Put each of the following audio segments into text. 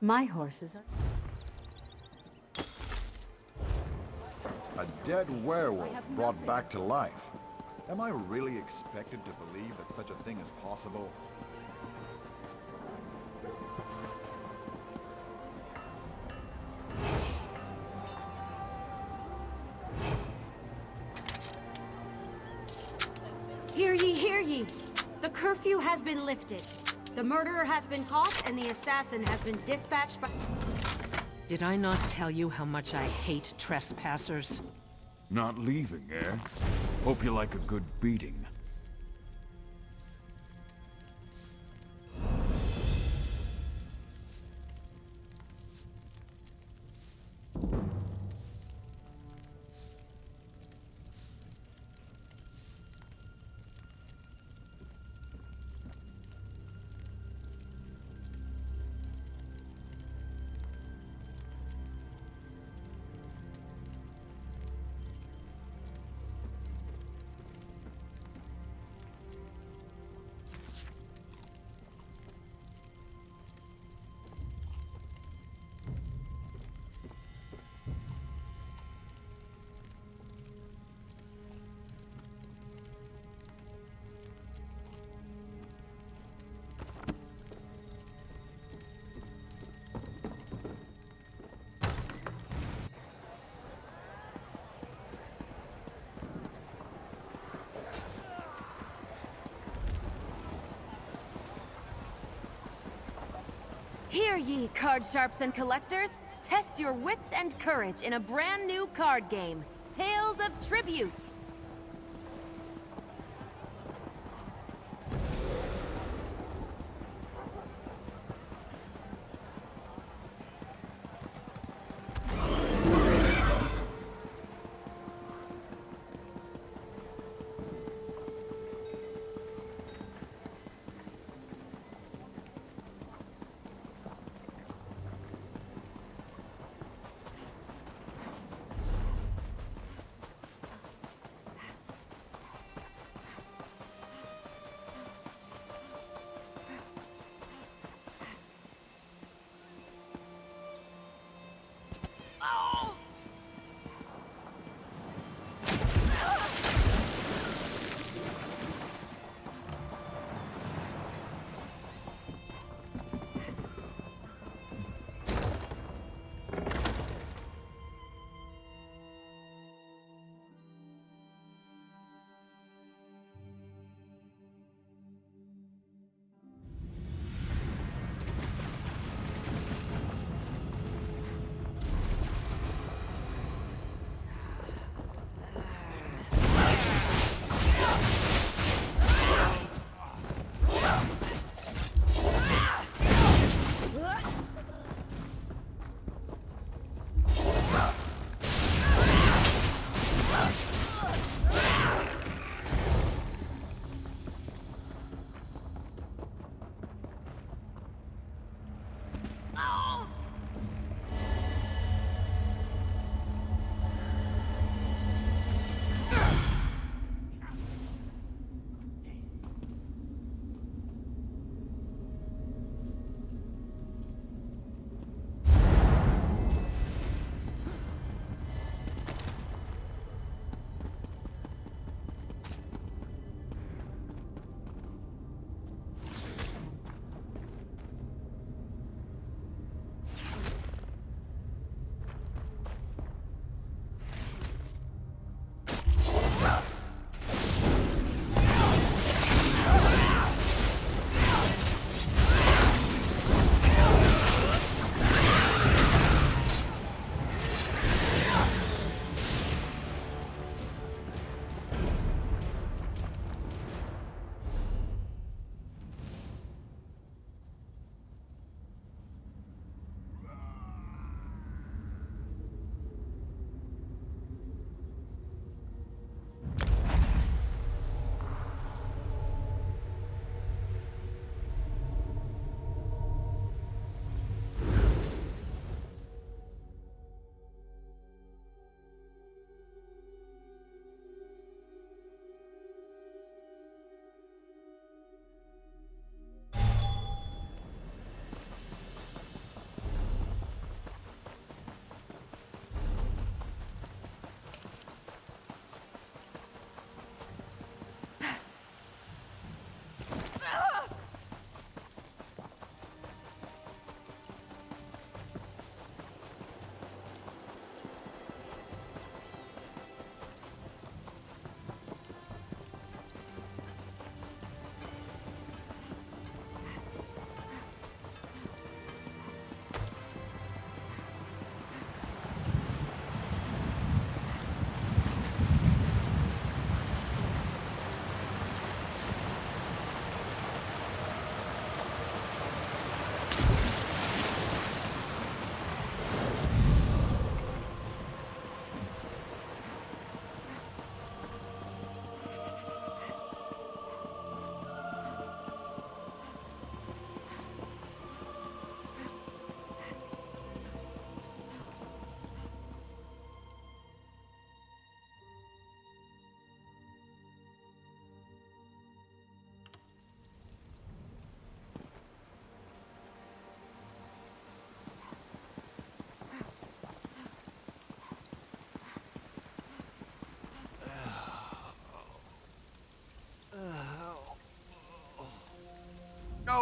My horses are... A dead werewolf brought back to life. Am I really expected to believe that such a thing is possible? Hear ye, hear ye! The curfew has been lifted. The murderer has been caught, and the assassin has been dispatched by... Did I not tell you how much I hate trespassers? Not leaving, eh? Hope you like a good beating. Hear ye, card sharps and collectors! Test your wits and courage in a brand new card game, Tales of Tribute!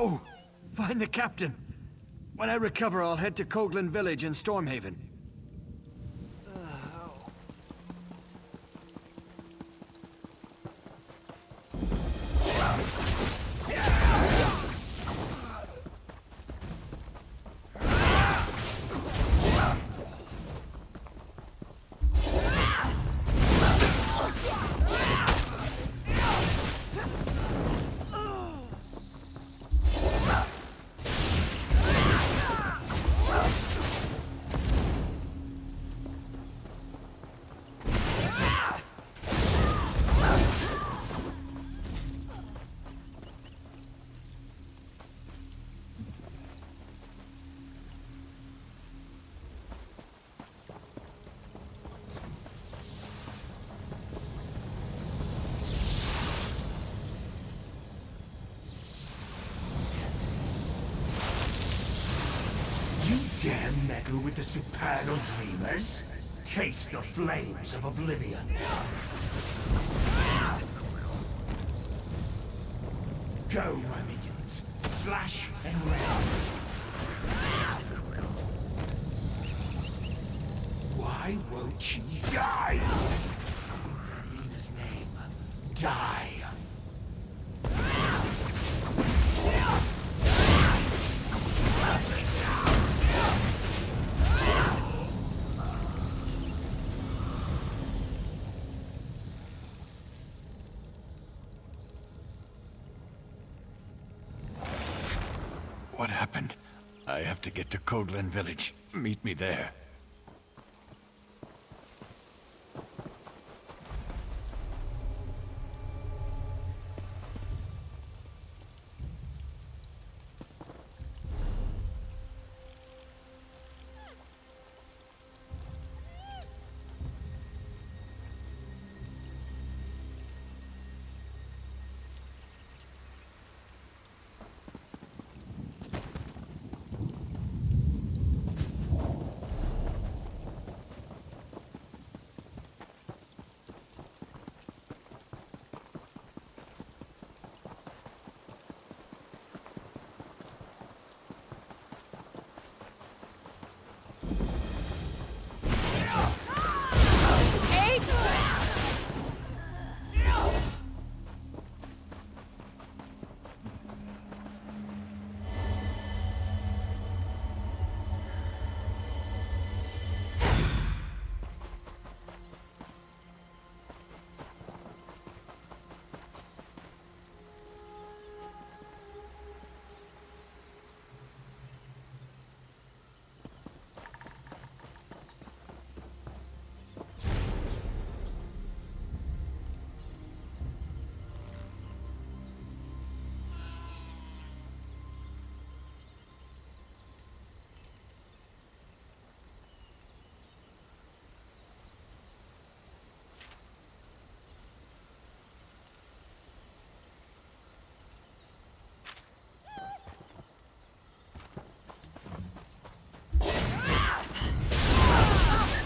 Go! Find the captain. When I recover, I'll head to Coghlan Village in Stormhaven. Dare meddle with the supernal dreamers? Taste the flames of oblivion. Go, my minions. Slash and rend. Why won't you die? In his name, die. What happened? I have to get to Coghlan Village. Meet me there.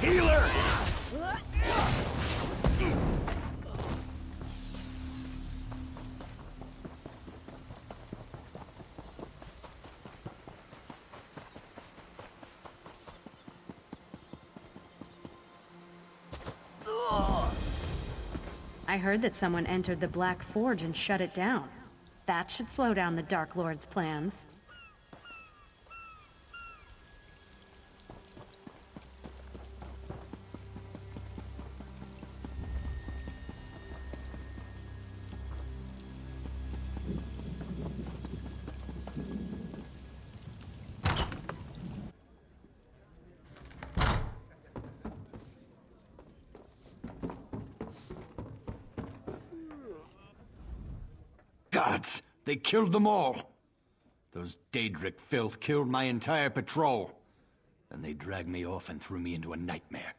Healer! I heard that someone entered the Black Forge and shut it down. That should slow down the Dark Lord's plans. Gods! They killed them all! Those Daedric filth killed my entire patrol. Then they dragged me off and threw me into a nightmare.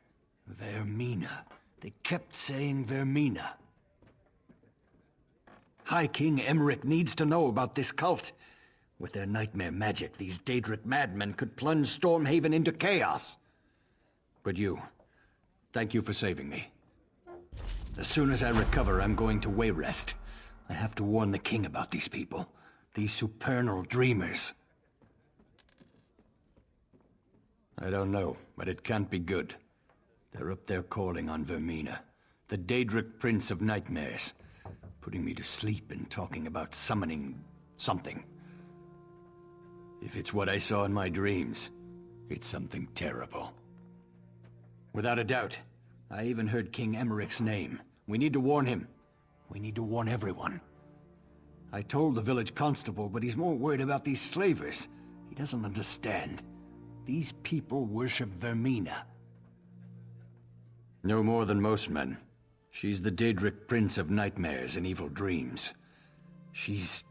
Vermina. They kept saying Vermina. High King Emmerich needs to know about this cult. With their nightmare magic, these Daedric madmen could plunge Stormhaven into chaos. But you, thank you for saving me. As soon as I recover, I'm going to Wayrest. I have to warn the king about these people. These supernal dreamers. I don't know, but it can't be good. They're up there calling on Vermina, the Daedric Prince of Nightmares, putting me to sleep and talking about summoning something. If it's what I saw in my dreams, it's something terrible. Without a doubt. I even heard King Emmerich's name. We need to warn him. We need to warn everyone. I told the village constable, but he's more worried about these slavers. He doesn't understand. These people worship Vermina. No more than most men. She's the Daedric Prince of Nightmares and Evil Dreams. She's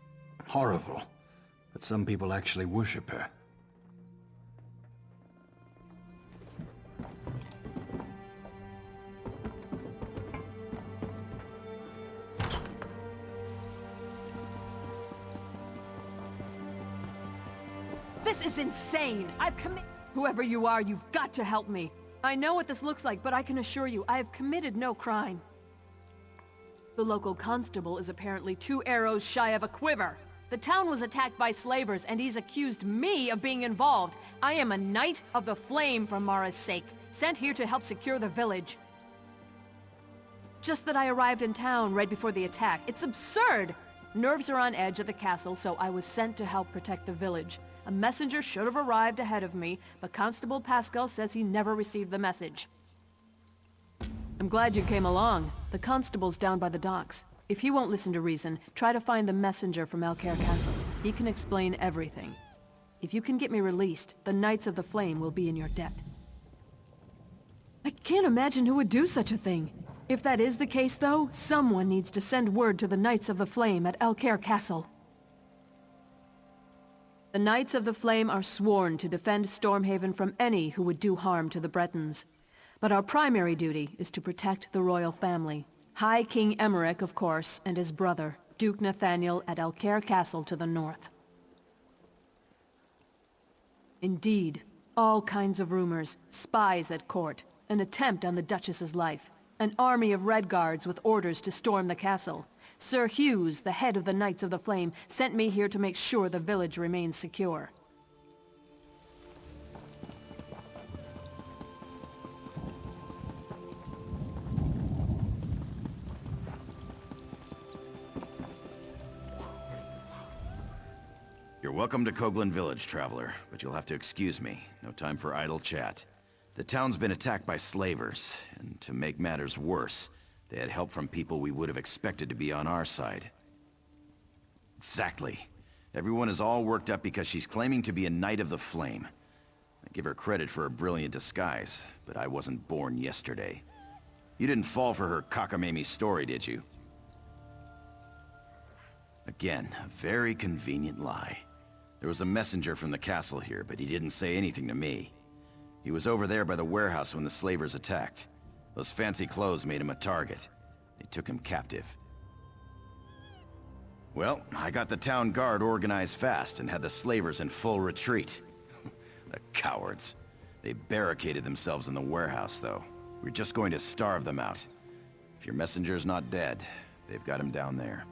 horrible, but some people actually worship her. This is insane! Whoever you are, you've got to help me. I know what this looks like, but I can assure you, I have committed no crime. The local constable is apparently 2 arrows shy of a quiver. The town was attacked by slavers, and he's accused me of being involved. I am a Knight of the Flame for Mara's sake, sent here to help secure the village. Just that I arrived in town right before the attack. It's absurd! Nerves are on edge at the castle, so I was sent to help protect the village. A messenger should have arrived ahead of me, but Constable Pascal says he never received the message. I'm glad you came along. The constable's down by the docks. If he won't listen to reason, try to find the messenger from Alcaire Castle. He can explain everything. If you can get me released, the Knights of the Flame will be in your debt. I can't imagine who would do such a thing. If that is the case, though, someone needs to send word to the Knights of the Flame at Alcaire Castle. The Knights of the Flame are sworn to defend Stormhaven from any who would do harm to the Bretons. But our primary duty is to protect the royal family. High King Emmerich, of course, and his brother, Duke Nathaniel at Alcaire Castle to the north. Indeed, all kinds of rumors, spies at court, an attempt on the Duchess's life, an army of Red Guards with orders to storm the castle. Sir Hughes, the head of the Knights of the Flame, sent me here to make sure the village remains secure. You're welcome to Coghlan Village, traveler, but you'll have to excuse me. No time for idle chat. The town's been attacked by slavers, and to make matters worse, they had help from people we would have expected to be on our side. Exactly. Everyone is all worked up because she's claiming to be a Knight of the Flame. I give her credit for a brilliant disguise, but I wasn't born yesterday. You didn't fall for her cockamamie story, did you? Again, a very convenient lie. There was a messenger from the castle here, but he didn't say anything to me. He was over there by the warehouse when the slavers attacked. Those fancy clothes made him a target. They took him captive. Well, I got the town guard organized fast and had the slavers in full retreat. The cowards. They barricaded themselves in the warehouse, though. We're just going to starve them out. If your messenger's not dead, they've got him down there.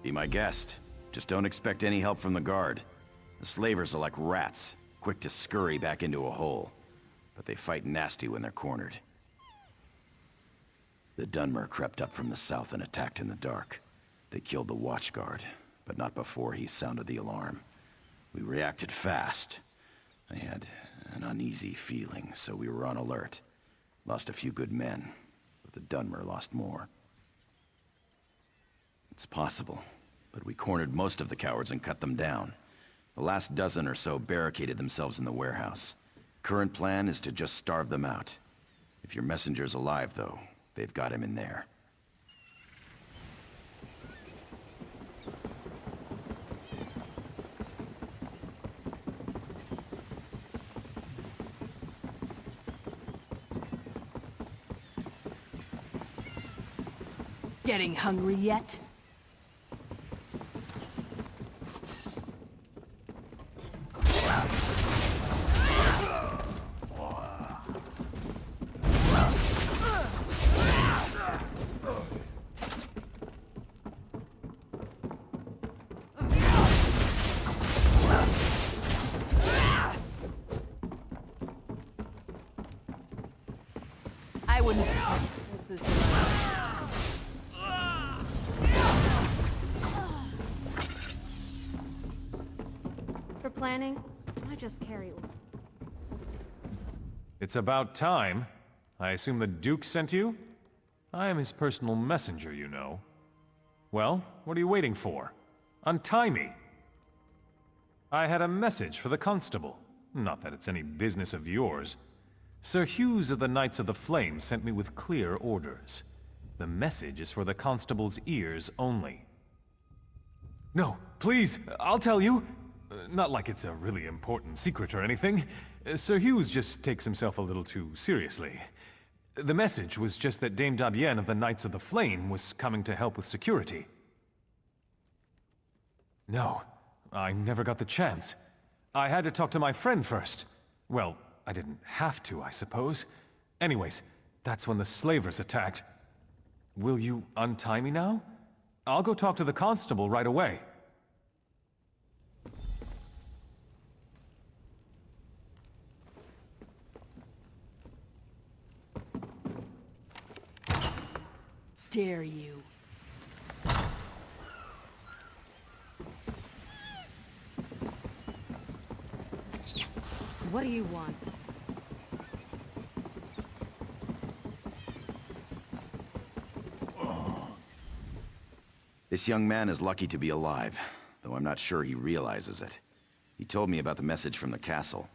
Be my guest. Just don't expect any help from the guard. The slavers are like rats, quick to scurry back into a hole. But they fight nasty when they're cornered. The Dunmer crept up from the south and attacked in the dark. They killed the watchguard, but not before he sounded the alarm. We reacted fast. I had an uneasy feeling, so we were on alert. Lost a few good men, but the Dunmer lost more. It's possible, but we cornered most of the cowards and cut them down. The last dozen or so barricaded themselves in the warehouse. Current plan is to just starve them out. If your messenger's alive, though, they've got him in there. Getting hungry yet? wouldn't... This is For planning, I just carry... It's about time. I assume the Duke sent you? I am his personal messenger, you know. Well, what are you waiting for? Untie me! I had a message for the constable. Not that it's any business of yours. Sir Hughes of the Knights of the Flame sent me with clear orders. The message is for the constable's ears only. No, please, I'll tell you! Not like it's a really important secret or anything. Sir Hughes just takes himself a little too seriously. The message was just that Dame Dabienne of the Knights of the Flame was coming to help with security. No, I never got the chance. I had to talk to my friend first. Well, I didn't have to, I suppose. Anyways, that's when the slavers attacked. Will you untie me now? I'll go talk to the constable right away. dare you? What do you want? This young man is lucky to be alive, though I'm not sure he realizes it. He told me about the message from the castle.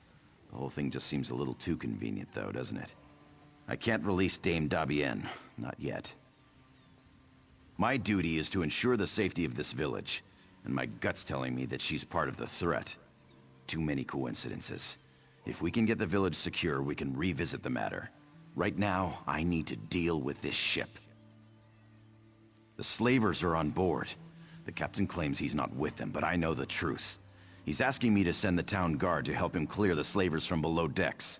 The whole thing just seems a little too convenient, though, doesn't it? I can't release Dame Dabienne. Not yet. My duty is to ensure the safety of this village, and my gut's telling me that she's part of the threat. Too many coincidences. If we can get the village secure, we can revisit the matter. Right now, I need to deal with this ship. The slavers are on board. The captain claims he's not with them, but I know the truth. He's asking me to send the town guard to help him clear the slavers from below decks.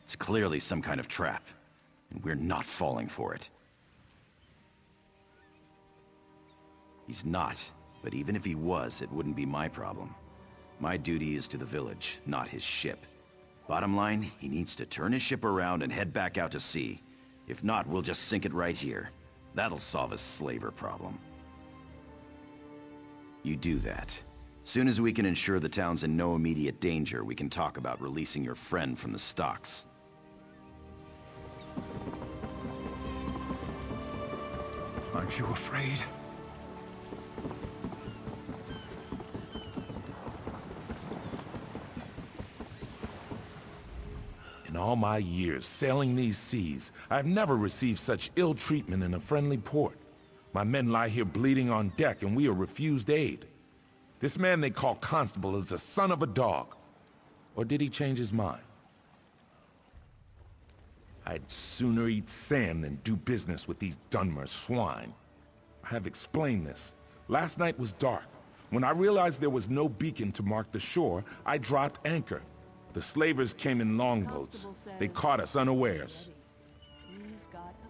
It's clearly some kind of trap, and we're not falling for it. He's not, but even if he was, it wouldn't be my problem. My duty is to the village, not his ship. Bottom line, he needs to turn his ship around and head back out to sea. If not, we'll just sink it right here. That'll solve his slaver problem. You do that. Soon as we can ensure the town's in no immediate danger, we can talk about releasing your friend from the stocks. Aren't you afraid? In all my years sailing these seas, I've never received such ill treatment in a friendly port. My men lie here bleeding on deck and we are refused aid. This man they call Constable is the son of a dog. Or did he change his mind? I'd sooner eat sand than do business with these Dunmer swine. I have explained this. Last night was dark. When I realized there was no beacon to mark the shore, I dropped anchor. The slavers came in longboats. They caught us unawares.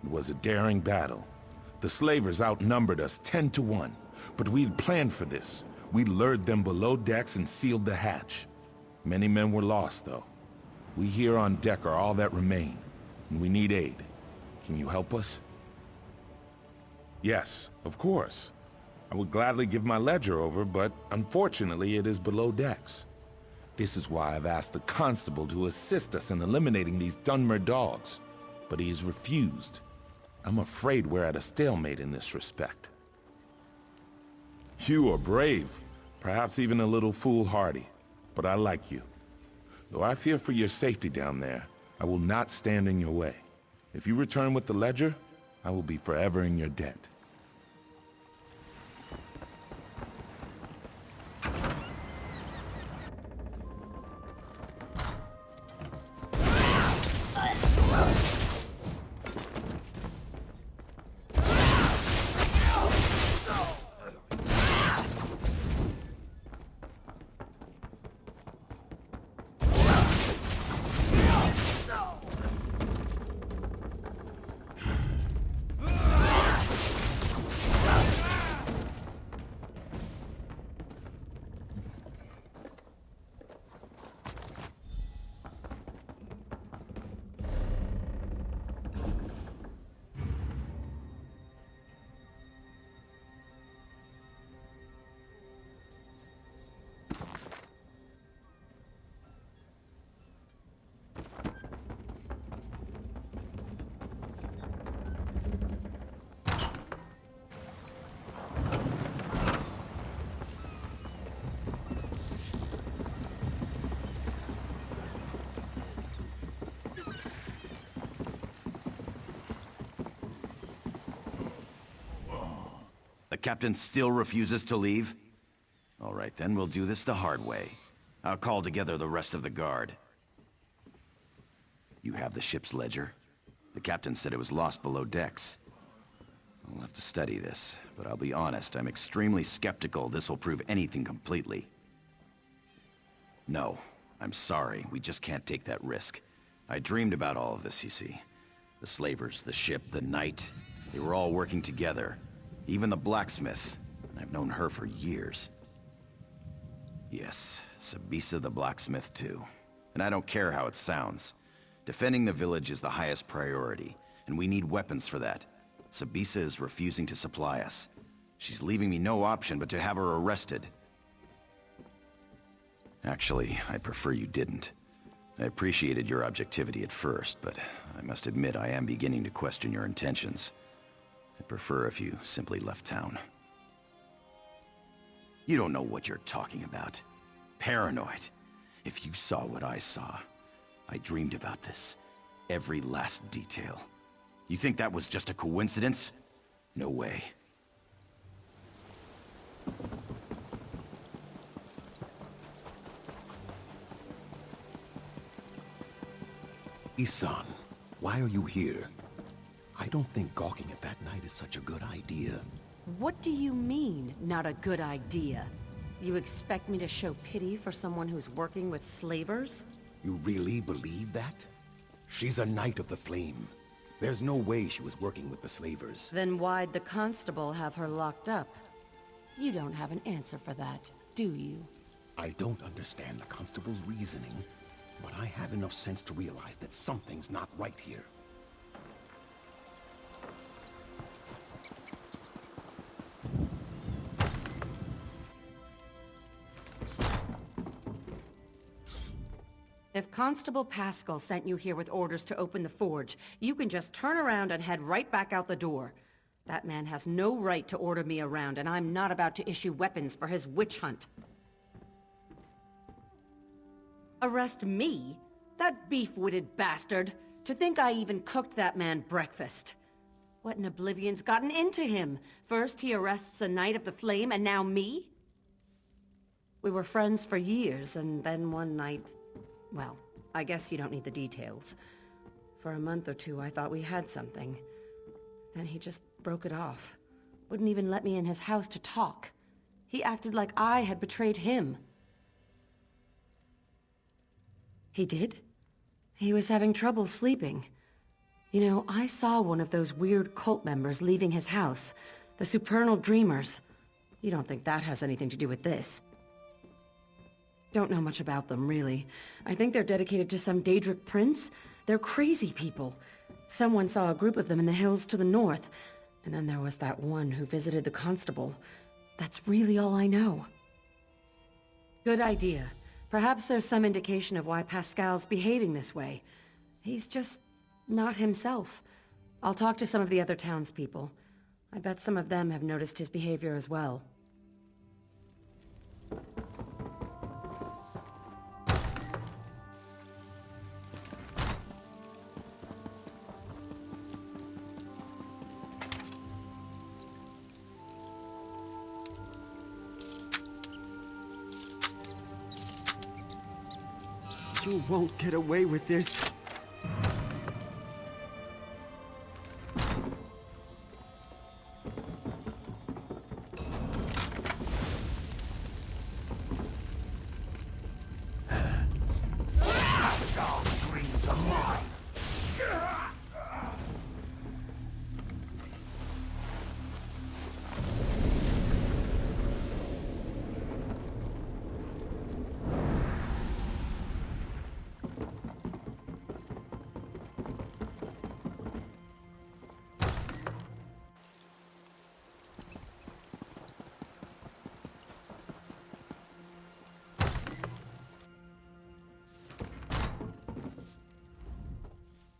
It was a daring battle. The slavers outnumbered us 10 to 1, but we'd planned for this. We lured them below decks and sealed the hatch. Many men were lost, though. We here on deck are all that remain, and we need aid. Can you help us? Yes, of course. I would gladly give my ledger over, but unfortunately it is below decks. This is why I've asked the constable to assist us in eliminating these Dunmer dogs, but he has refused. I'm afraid we're at a stalemate in this respect. You are brave, perhaps even a little foolhardy, but I like you. Though I fear for your safety down there, I will not stand in your way. If you return with the ledger, I will be forever in your debt. captain still refuses to leave? All right, then we'll do this the hard way. I'll call together the rest of the guard. You have the ship's ledger? The captain said it was lost below decks. I'll have to study this, but I'll be honest, I'm extremely skeptical this will prove anything completely. No, I'm sorry, we just can't take that risk. I dreamed about all of this, you see. The slavers, the ship, the knight, they were all working together. Even the blacksmith, and I've known her for years. Yes, Sabisa the blacksmith too. And I don't care how it sounds. Defending the village is the highest priority, and we need weapons for that. Sabisa is refusing to supply us. She's leaving me no option but to have her arrested. Actually, I'd prefer you didn't. I appreciated your objectivity at first, but I must admit I am beginning to question your intentions. I'd prefer if you simply left town. You don't know what you're talking about. Paranoid. If you saw what I saw, I dreamed about this. Every last detail. You think that was just a coincidence? No way. Isan, why are you here? I don't think gawking at that night is such a good idea. What do you mean, not a good idea? You expect me to show pity for someone who's working with slavers? You really believe that? She's a Knight of the Flame. There's no way she was working with the slavers. Then why'd the constable have her locked up? You don't have an answer for that, do you? I don't understand the constable's reasoning, but I have enough sense to realize that something's not right here. If Constable Pascal sent you here with orders to open the forge, you can just turn around and head right back out the door. That man has no right to order me around, and I'm not about to issue weapons for his witch hunt. Arrest me? That beef-witted bastard! To think I even cooked that man breakfast. What in Oblivion's gotten into him? First he arrests a Knight of the Flame, and now me? We were friends for years, and then one night... Well, I guess you don't need the details. For a month or two, I thought we had something. Then he just broke it off. Wouldn't even let me in his house to talk. He acted like I had betrayed him. He did? He was having trouble sleeping. You know, I saw one of those weird cult members leaving his house. The Supernal Dreamers. You don't think that has anything to do with this? Don't know much about them, really. I think they're dedicated to some Daedric prince. They're crazy people. Someone saw a group of them in the hills to the north. And then there was that one who visited the constable. That's really all I know. Good idea. Perhaps there's some indication of why Pascal's behaving this way. He's just not himself. I'll talk to some of the other townspeople. I bet some of them have noticed his behavior as well. You won't get away with this.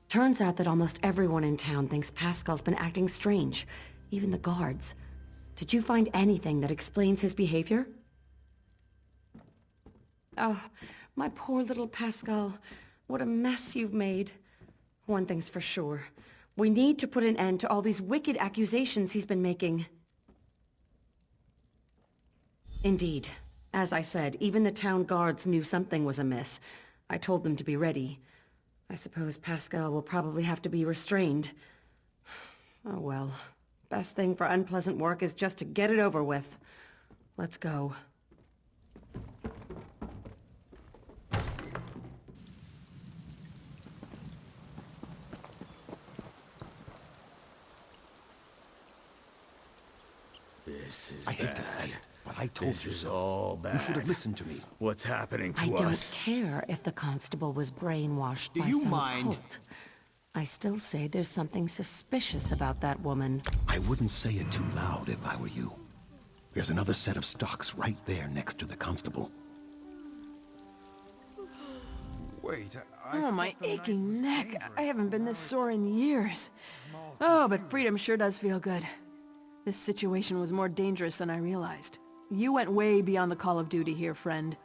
Turns out that almost everyone in town thinks Pascal's been acting strange. Even the guards. Did you find anything that explains his behavior? Oh, my poor little Pascal. What a mess you've made. One thing's for sure. We need to put an end to all these wicked accusations he's been making. Indeed. As I said, even the town guards knew something was amiss. I told them to be ready. I suppose Pascal will probably have to be restrained. Oh well. Best thing for unpleasant work is just to get it over with. Let's go. This is I hate to say it, but I told you so. All bad. You should have listened to me. What's happening to I us? don't care if the constable was brainwashed by some cult. I still say there's something suspicious about that woman. I wouldn't say it too loud if I were you. There's another set of stocks right there next to the constable. Wait, Oh, my aching neck. I haven't been this sore in years. Oh, but freedom sure does feel good. This situation was more dangerous than I realized. You went way beyond the call of duty here, friend.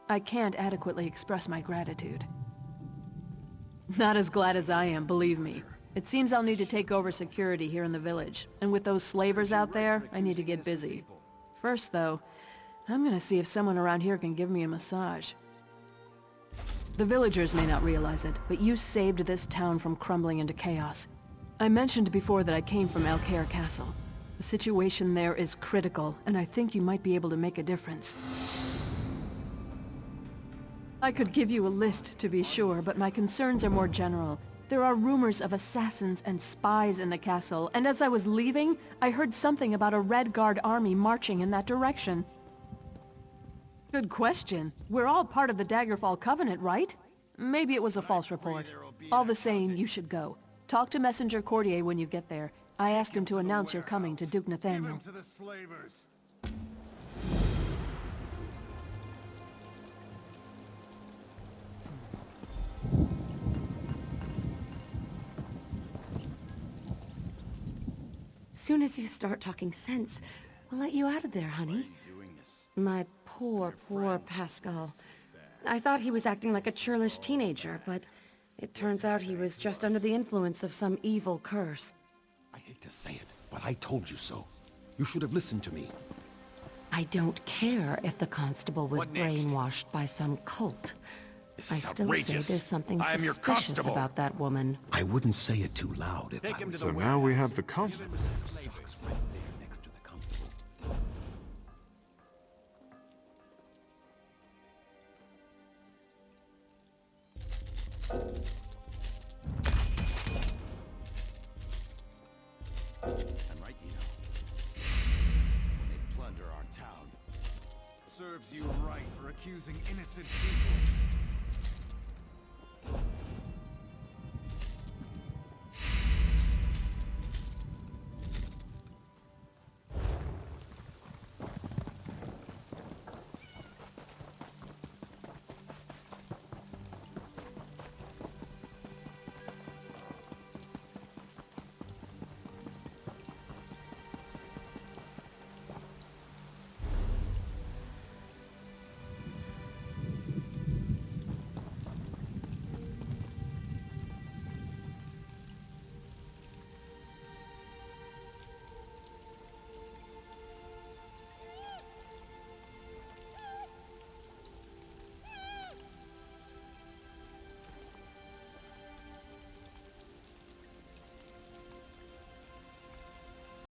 I can't adequately express my gratitude. Not as glad as I am, believe me. It seems I'll need to take over security here in the village. And with those slavers out there, I need to get busy. First, though, I'm gonna see if someone around here can give me a massage. The villagers may not realize it, but you saved this town from crumbling into chaos. I mentioned before that I came from Alcaire Castle. The situation there is critical, and I think you might be able to make a difference. I could give you a list, to be sure, but my concerns are more general. There are rumors of assassins and spies in the castle, and as I was leaving, I heard something about a Red Guard army marching in that direction. Good question. We're all part of the Daggerfall Covenant, right? Maybe it was a false report. All the same, you should go. Talk to Messenger Courtier when you get there. I asked him to announce you're coming to Duke Nathaniel. to the slavers. Soon as you start talking sense, we'll let you out of there, honey. My poor, poor Pascal. I thought he was acting like a churlish teenager, but it turns out he was just under the influence of some evil curse. I hate to say it, but I told you so. You should have listened to me. I don't care if the constable was brainwashed by some cult. I still say there's something suspicious about that woman. I wouldn't say it too loud if I were you. So now we have the constable.